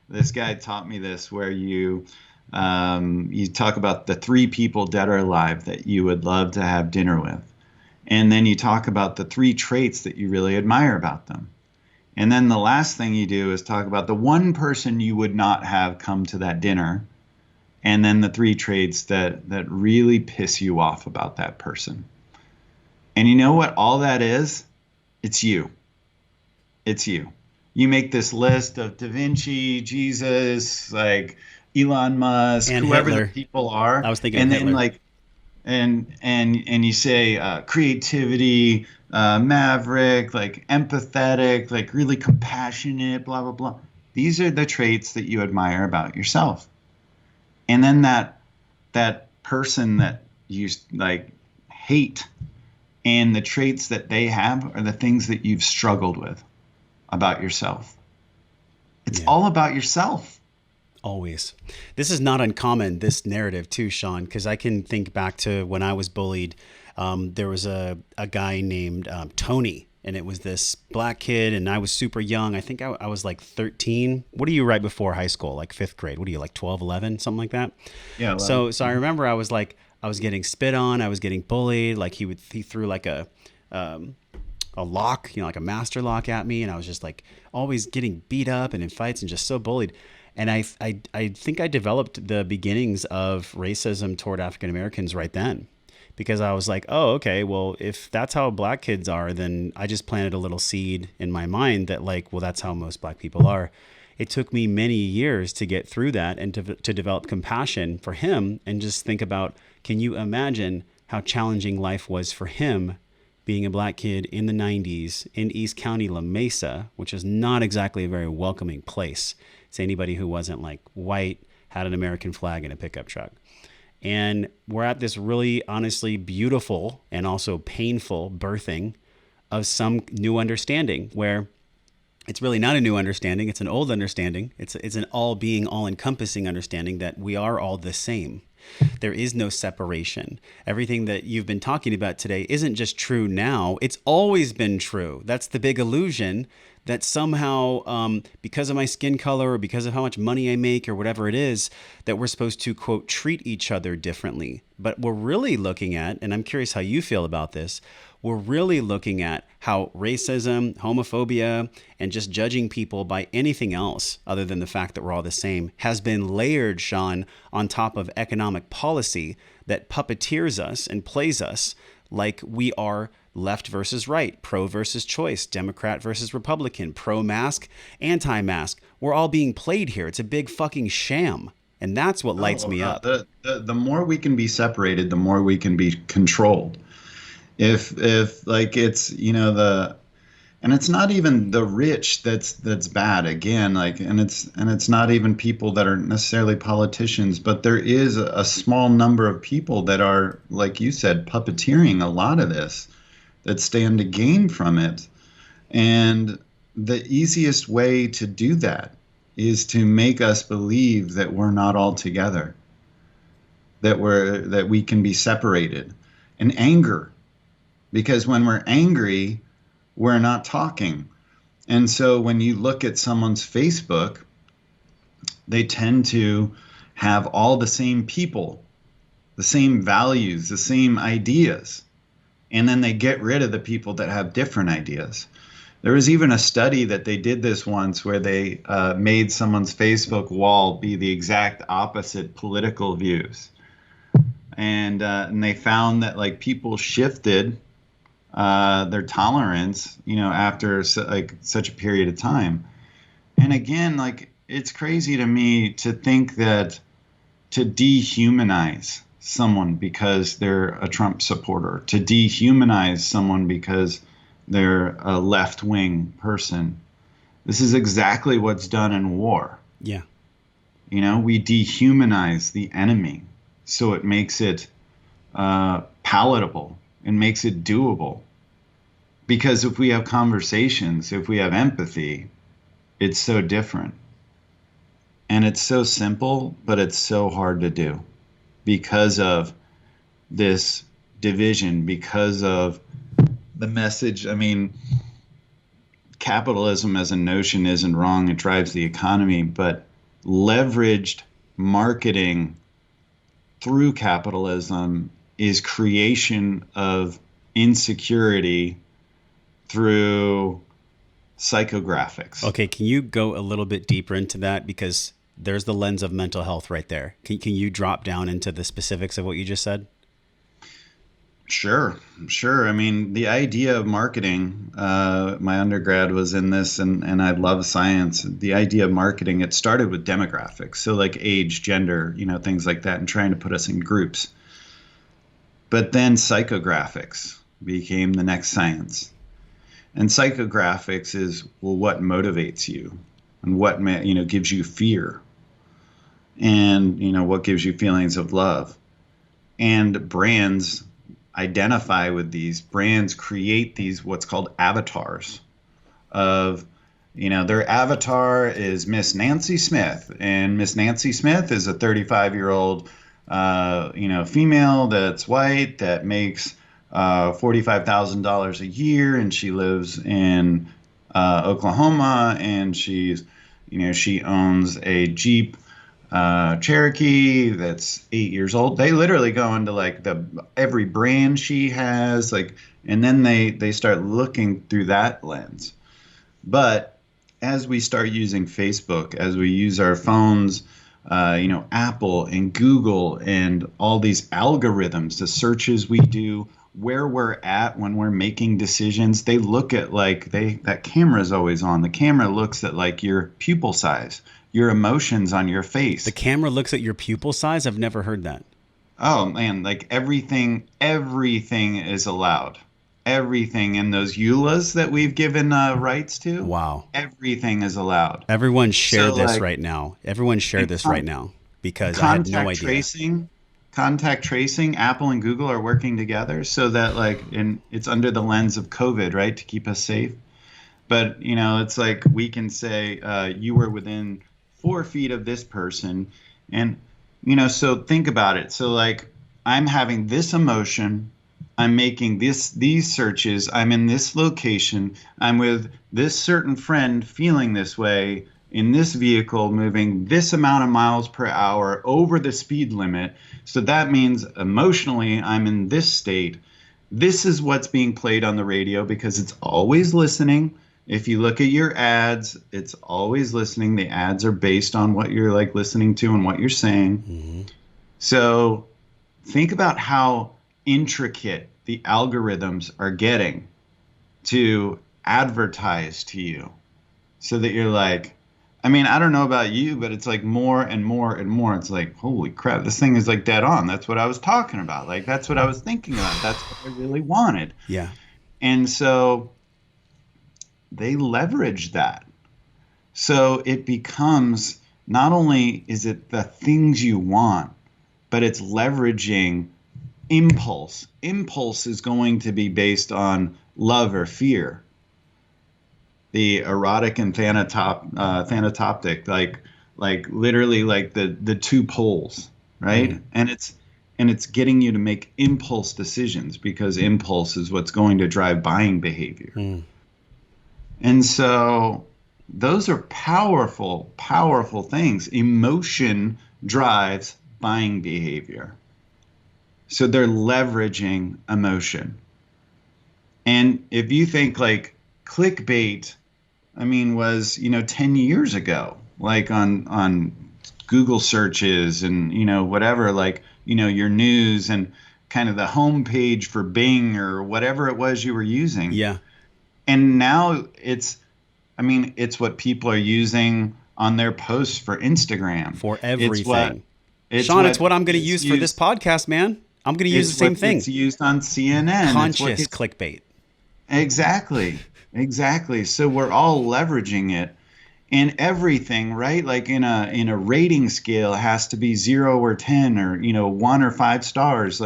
This guy taught me this, where you talk about the three people dead or alive that you would love to have dinner with, and then you talk about the three traits that you really admire about them, and then the last thing you do is talk about the one person you would not have come to that dinner, and then the three traits that really piss you off about that person. And you know what all that is? It's you. It's you. You make this list of Da Vinci, Jesus, like Elon Musk, And whoever the Hitler. people are, I was thinking of and then Hitler. like and you say creativity, maverick, like empathetic, like really compassionate, blah blah blah. These are the traits that you admire about yourself. And then that person that you like hate, and the traits that they have are the things that you've struggled with about yourself. It's Yeah. all about yourself. Always. This is not uncommon, this narrative too, Shawn, because I can think back to when I was bullied. There was a guy named Tony, and it was this black kid, and I was super young. I think I was like 13. What are you right before high school? Like fifth grade? What are you, like 12, 11, something like that? Yeah, So I remember I was like, I was getting spit on, I was getting bullied. Like he threw like a lock, like a master lock at me. And I was just like always getting beat up and in fights and just so bullied. And I think I developed the beginnings of racism toward African Americans right then, because I was like, oh, okay, well, if that's how black kids are, then I just planted a little seed in my mind that like, well, that's how most black people are. It took me many years to get through that and to develop compassion for him and just think about, can you imagine how challenging life was for him being a black kid in the 90s in East County, La Mesa, which is not exactly a very welcoming place to anybody who wasn't like white, had an American flag and a pickup truck. And we're at this really honestly beautiful and also painful birthing of some new understanding where it's really not a new understanding. It's an old understanding. It's an all being, all encompassing understanding that we are all the same. There is no separation. Everything that you've been talking about today isn't just true now. It's always been true. That's the big illusion that somehow, because of my skin color or because of how much money I make or whatever it is, that we're supposed to, quote, treat each other differently. But we're really looking at, and I'm curious how you feel about this, we're really looking at how racism, homophobia, and just judging people by anything else other than the fact that we're all the same has been layered, Shawn, on top of economic policy that puppeteers us and plays us like we are left versus right, pro versus choice, Democrat versus Republican, pro-mask, anti-mask. We're all being played here. It's a big fucking sham. And that's what lights Oh, me up. the more we can be separated, the more we can be controlled. If like it's the and it's not even the rich that's bad again, like, and it's not even people that are necessarily politicians, but there is a small number of people that are, like you said, puppeteering a lot of this, that stand to gain from it. And the easiest way to do that is to make us believe that we're not all together, that we can be separated. And anger, because when we're angry, we're not talking. And so when you look at someone's Facebook, they tend to have all the same people, the same values, the same ideas. And then they get rid of the people that have different ideas. There was even a study that they did this once where they made someone's Facebook wall be the exact opposite political views. And they found that like people shifted their tolerance, after like such a period of time. And again, like, it's crazy to me to think that to dehumanize someone because they're a Trump supporter, to dehumanize someone because they're a left-wing person. This is exactly what's done in war. Yeah. We dehumanize the enemy so it makes it palatable and makes it doable. Because if we have conversations, if we have empathy, it's so different. And it's so simple, but it's so hard to do because of this division, because of the message. I mean, capitalism as a notion isn't wrong. It drives the economy, but leveraged marketing through capitalism is creation of insecurity through psychographics. Okay, can you go a little bit deeper into that? Because there's the lens of mental health right there. Can you drop down into the specifics of what you just said? Sure, sure. I mean, the idea of marketing, my undergrad was in this, and I love science. The idea of marketing, it started with demographics. So like age, gender, things like that, and trying to put us in groups. But then psychographics became the next science. And psychographics is, well, what motivates you and what gives you fear, and what gives you feelings of love. And brands identify with these. Brands create these what's called avatars of, their avatar is Miss Nancy Smith, and Miss Nancy Smith is a 35-year-old female that's white that makes $45,000 a year, and she lives in Oklahoma, and she owns a Jeep Cherokee that's 8 years old. They literally go into like every brand she has, and then they start looking through that lens. But as we start using Facebook, as we use our phones, Apple and Google and all these algorithms, the searches we do, where we're at when we're making decisions, they look at that camera is always on. The camera looks at like your pupil size, your emotions on your face. The camera looks at your pupil size? I've never heard that. Oh man, like everything is allowed. Everything in those EULAs that we've given rights to. Wow. Everything is allowed. Everyone share this right now. Everyone share this right now, because I had no idea. Contact tracing, Apple and Google are working together so that and it's under the lens of COVID, right, to keep us safe. But, it's like we can say you were within 4 feet of this person. And, so think about it. So I'm having this emotion. I'm making these searches. I'm in this location. I'm with this certain friend feeling this way in this vehicle, moving this amount of miles per hour over the speed limit. So that means emotionally, I'm in this state. This is what's being played on the radio because it's always listening. If you look at your ads, it's always listening. The ads are based on what you're listening to and what you're saying. Mm-hmm. So think about how intricate the algorithms are getting to advertise to you, so that you're I don't know about you, but it's more and more and more. It's holy crap, this thing is dead on. That's what I was talking about. That's what I was thinking about. That's what I really wanted. Yeah. And so they leverage that. So it becomes, not only is it the things you want, but it's leveraging impulse. Impulse is going to be based on love or fear. The erotic and thanatoptic, literally the two poles, right? Mm. And it's getting you to make impulse decisions, because impulse is what's going to drive buying behavior. Mm. And so those are powerful, powerful things. Emotion drives buying behavior. So they're leveraging emotion. And if you think clickbait, was, 10 years ago, on Google searches and, whatever, your news and kind of the homepage for Bing or whatever it was you were using. Yeah. And now it's what people are using on their posts for Instagram. For everything. It's what I'm going to use for this podcast, man. I'm going to use the same thing. It's used on CNN. Conscious clickbait. Exactly. So we're all leveraging it, and everything, right? In a rating scale has to be 0 or 10 or 1 or 5 stars.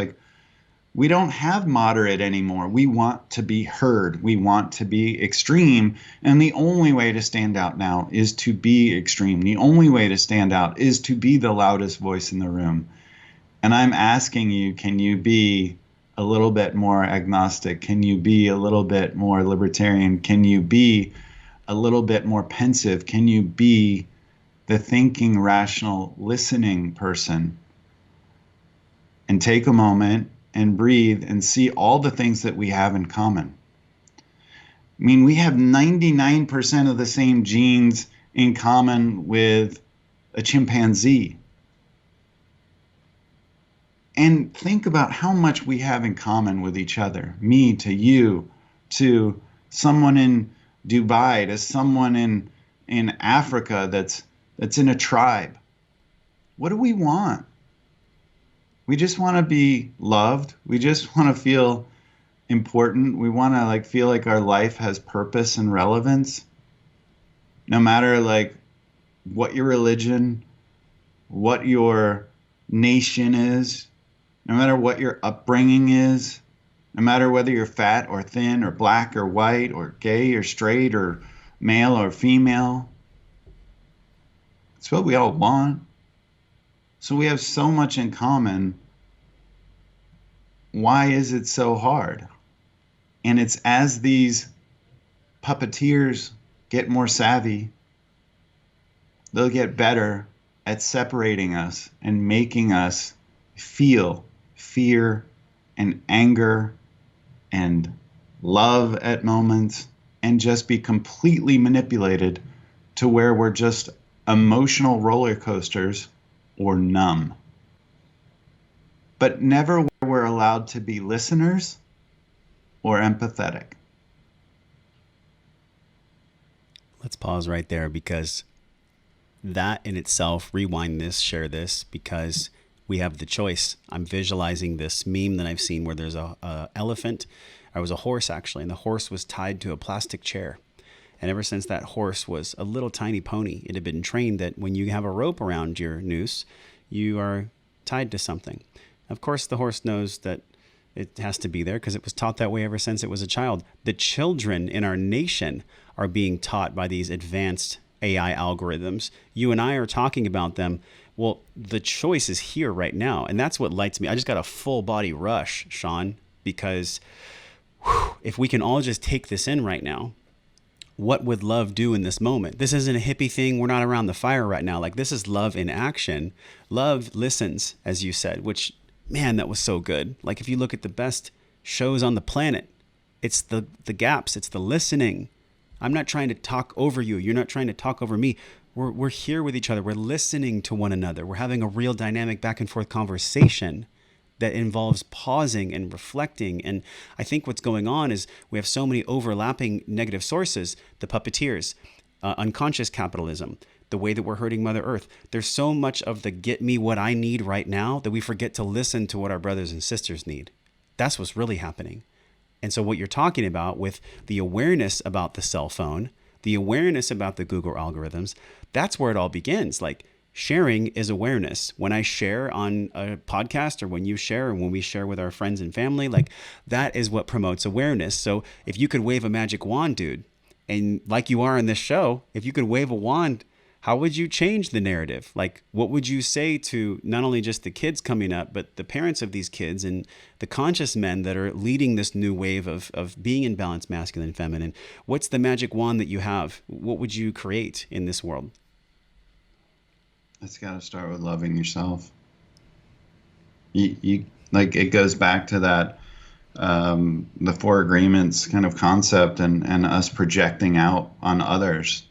We don't have moderate anymore. We want to be heard. We want to be extreme. And the only way to stand out now is to be extreme. The only way to stand out is to be the loudest voice in the room. And I'm asking you, can you be a little bit more agnostic? Can you be a little bit more libertarian? Can you be a little bit more pensive? Can you be the thinking, rational, listening person? And take a moment and breathe and see all the things that we have in common. We have 99% of the same genes in common with a chimpanzee. And think about how much we have in common with each other. Me to you, to someone in Dubai, to someone in Africa that's in a tribe. What do we want? we just want to be loved. We just want to feel important. We want to like feel like our life has purpose and relevance, no matter like what your religion, what your nation is, no matter what your upbringing is, no matter whether you're fat or thin or black or white or gay or straight or male or female. It's what we all want. So we have so much in common. Why is it so hard? And it's as these puppeteers get more savvy, they'll get better at separating us and making us feel fear and anger and love at moments and just be completely manipulated to where we're just emotional roller coasters or numb. But never where we're allowed to be listeners or empathetic. Let's pause right there, because that in itself, rewind this, share this, because we have the choice. I'm visualizing this meme that I've seen where there's a elephant. It was a horse actually, and the horse was tied to a plastic chair. And ever since that horse was a little tiny pony, it had been trained that when you have a rope around your noose, you are tied to something. Of course, the horse knows that it has to be there because it was taught that way ever since it was a child. The children in our nation are being taught by these advanced AI algorithms. You and I are talking about them. Well, the choice is here right now. And that's what lights me. I just got a full body rush, Shawn, because if we can all just take this in right now, what would love do in this moment? This isn't a hippie thing. We're not around the fire right now. Like, this is love in action. Love listens, as you said, which, man, that was so good. Like, if you look at the best shows on the planet, it's the gaps, it's the listening. I'm not trying to talk over you. You're not trying to talk over me. We're here with each other. We're listening to one another. We're having a real dynamic back and forth conversation that involves pausing and reflecting. And I think what's going on is we have so many overlapping negative sources: the puppeteers, unconscious capitalism, the way that we're hurting Mother Earth. There's so much of the get me what I need right now that we forget to listen to what our brothers and sisters need. That's what's really happening. And so what you're talking about with the awareness about the cell phone, the awareness about the Google algorithms, that's where it all begins. Like, sharing is awareness. When I share on a podcast, or when you share, or when we share with our friends and family, like, that is what promotes awareness. So if you could wave a magic wand, dude, and like you are in this show, if you could wave a wand, how would you change the narrative? Like, what would you say to not only just the kids coming up, but the parents of these kids and the conscious men that are leading this new wave of being in balance, masculine and feminine? What's the magic wand that you have? What would you create in this world? It's got to start with loving yourself. You like, it goes back to that the four agreements kind of concept, and us projecting out on others.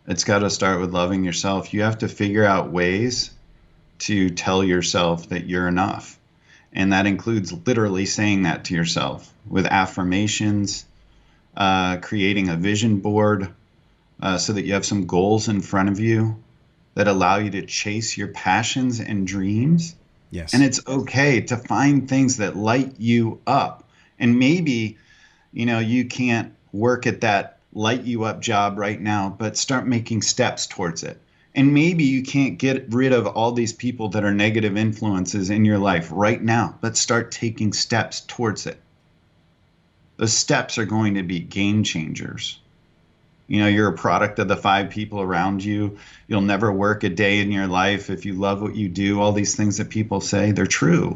It's got to start with loving yourself. You have to figure out ways to tell yourself that you're enough. And that includes literally saying that to yourself with affirmations, creating a vision board so that you have some goals in front of you that allow you to chase your passions and dreams. Yes. And it's okay to find things that light you up. And maybe, you can't work at that light you up job right now, but start making steps towards it. And maybe you can't get rid of all these people that are negative influences in your life right now, but start taking steps towards it. Those steps are going to be game changers. You're a product of the 5 people around you. You'll never work a day in your life if you love what you do. All these things that people say, they're true.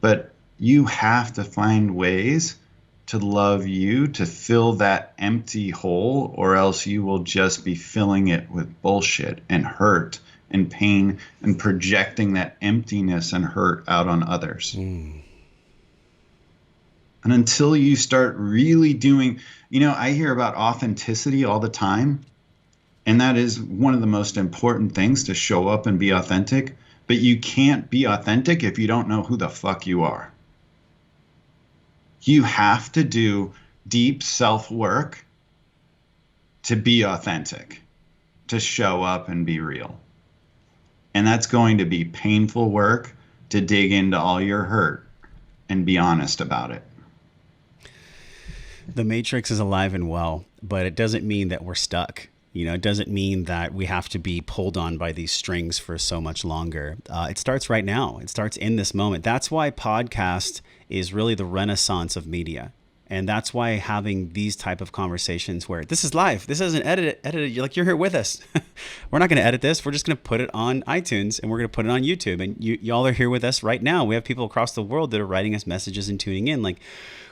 But you have to find ways to love you, to fill that empty hole, or else you will just be filling it with bullshit and hurt and pain and projecting that emptiness and hurt out on others. And until you start really doing, I hear about authenticity all the time, and that is one of the most important things, to show up and be authentic. But you can't be authentic if you don't know who the fuck you are. You have to do deep self-work to be authentic, to show up and be real. And that's going to be painful work to dig into all your hurt and be honest about it. The matrix is alive and well, but it doesn't mean that we're stuck. It doesn't mean that we have to be pulled on by these strings for so much longer. It starts right now. It starts in this moment. That's why podcast is really the renaissance of media. And that's why having these type of conversations where this is live, this isn't edited, you're here with us. We're not going to edit this. We're just going to put it on iTunes and we're going to put it on YouTube. And y'all are here with us right now. We have people across the world that are writing us messages and tuning in. Like,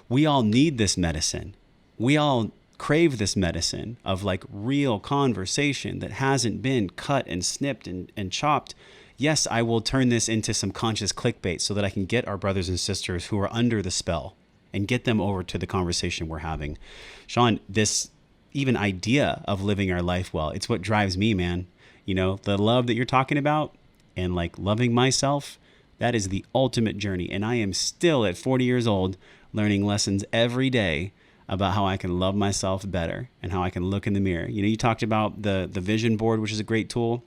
we all need this medicine. We all crave this medicine of like real conversation that hasn't been cut and snipped and chopped. Yes, I will turn this into some conscious clickbait so that I can get our brothers and sisters who are under the spell and get them over to the conversation we're having. Shawn, this even idea of living our life well, it's what drives me, man. The love that you're talking about and like loving myself, that is the ultimate journey. And I am still at 40 years old learning lessons every day about how I can love myself better and how I can look in the mirror. You talked about the vision board, which is a great tool.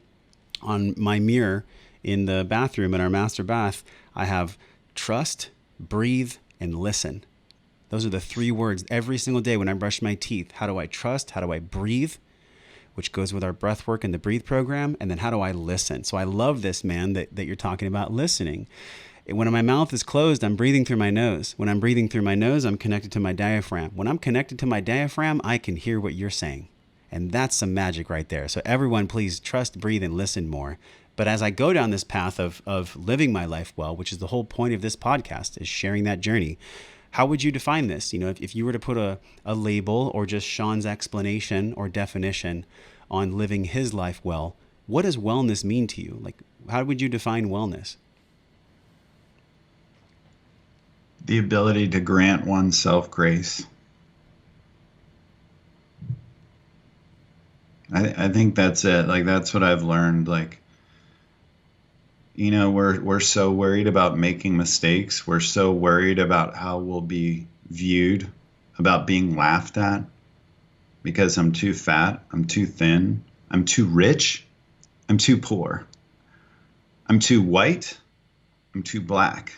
On my mirror in the bathroom, in our master bath, I have trust, breathe, and listen. Those are the 3 words every single day when I brush my teeth. How do I trust? How do I breathe? Which goes with our breath work and the breathe program. And then how do I listen? So I love this, man, that you're talking about listening. When my mouth is closed, I'm breathing through my nose. When I'm breathing through my nose, I'm connected to my diaphragm. When I'm connected to my diaphragm, I can hear what you're saying. And that's some magic right there. So everyone, please trust, breathe, and listen more. But as I go down this path of living my life well, which is the whole point of this podcast, is sharing that journey. How would you define this? If you were to put a label or just Shawn's explanation or definition on living his life well, what does wellness mean to you? Like, how would you define wellness? The ability to grant oneself grace. I think that's it. Like, that's what I've learned. Like, we're so worried about making mistakes. We're so worried about how we'll be viewed, about being laughed at because I'm too fat, I'm too thin, I'm too rich, I'm too poor, I'm too white, I'm too black,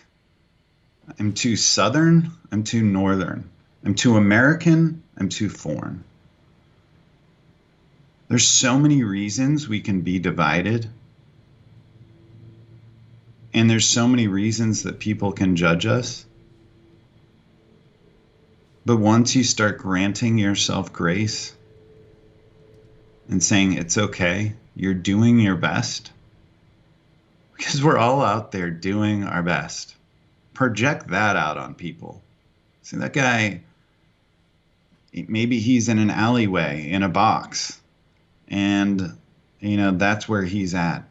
I'm too Southern, I'm too Northern, I'm too American, I'm too foreign. There's so many reasons we can be divided. And there's so many reasons that people can judge us. But once you start granting yourself grace and saying it's okay, you're doing your best, because we're all out there doing our best. Project that out on people. See, that guy, maybe he's in an alleyway in a box, and that's where he's at.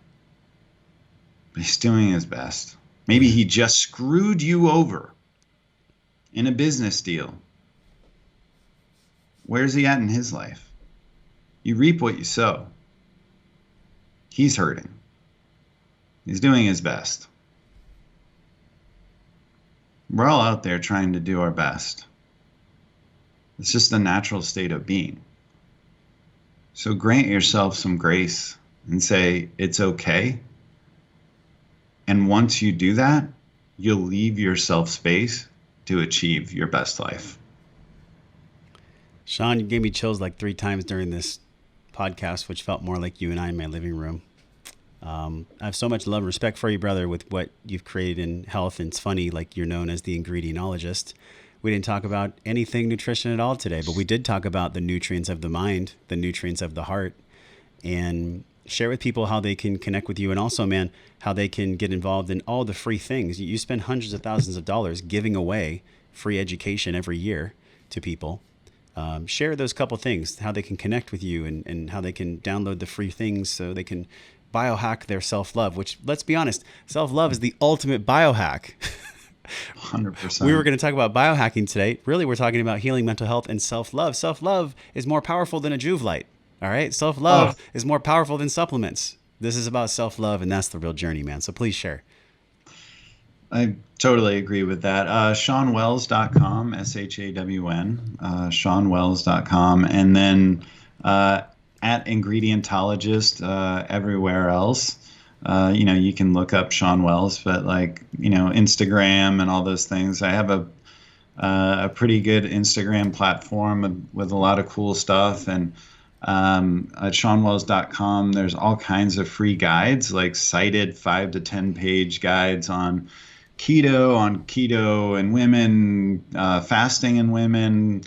He's doing his best. Maybe he just screwed you over in a business deal. Where's he at in his life? You reap what you sow. He's hurting. He's doing his best. We're all out there trying to do our best. It's just a natural state of being. So grant yourself some grace and say, it's okay. And once you do that, you'll leave yourself space to achieve your best life. Shawn, you gave me chills like 3 times during this podcast, which felt more like you and I in my living room. I have so much love and respect for you, brother, with what you've created in health. And it's funny, like, you're known as the Ingredientologist. We didn't talk about anything nutrition at all today, but we did talk about the nutrients of the mind, the nutrients of the heart, and share with people how they can connect with you. And also, man, how they can get involved in all the free things. You spend hundreds of thousands of dollars giving away free education every year to people. Share those couple things, how they can connect with you and how they can download the free things so they can biohack their self-love, which, let's be honest, self-love is the ultimate biohack. 100%. We were going to talk about biohacking today. Really, we're talking about healing mental health and self-love. Self-love is more powerful than a Juve light. All right. Self-love is more powerful than supplements. This is about self-love, and that's the real journey, man. So please share. I totally agree with that. ShawnWells.com, ShaWN, ShawnWells.com. And then at Ingredientologist everywhere else. You can look up Shawn Wells, but like, Instagram and all those things. I have a pretty good Instagram platform with a lot of cool stuff. And at ShawnWells.com, there's all kinds of free guides, like cited 5 to 10 page guides on keto and women, fasting in women,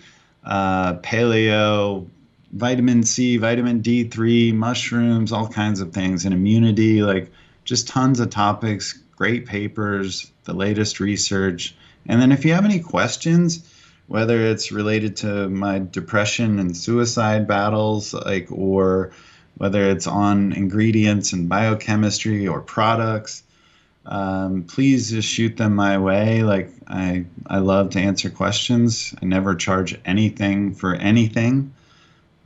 paleo, vitamin C, vitamin D3, mushrooms, all kinds of things, and immunity, like just tons of topics, great papers, the latest research. And then if you have any questions, whether it's related to my depression and suicide battles, like, or whether it's on ingredients and biochemistry or products, please just shoot them my way. Like, I love to answer questions. I never charge anything for anything.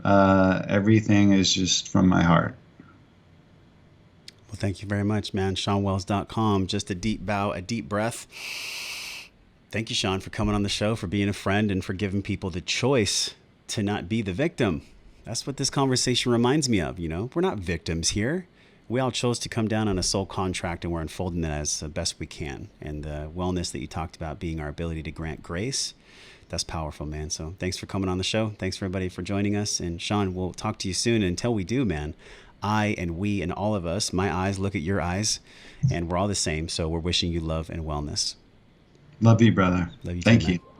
Everything is just from my heart. Well, thank you very much, man. ShawnWells.com. Just a deep bow, a deep breath. Thank you, Shawn, for coming on the show, for being a friend, and for giving people the choice to not be the victim. That's what this conversation reminds me of. We're not victims here. We all chose to come down on a soul contract, and we're unfolding it as the best we can. And the wellness that you talked about being our ability to grant grace, that's powerful, man. So thanks for coming on the show. Thanks for everybody for joining us. And Shawn, we'll talk to you soon. And until we do, man, I and we and all of us, my eyes look at your eyes, and we're all the same. So we're wishing you love and wellness. Love you, brother. Love you Thank too, man. you.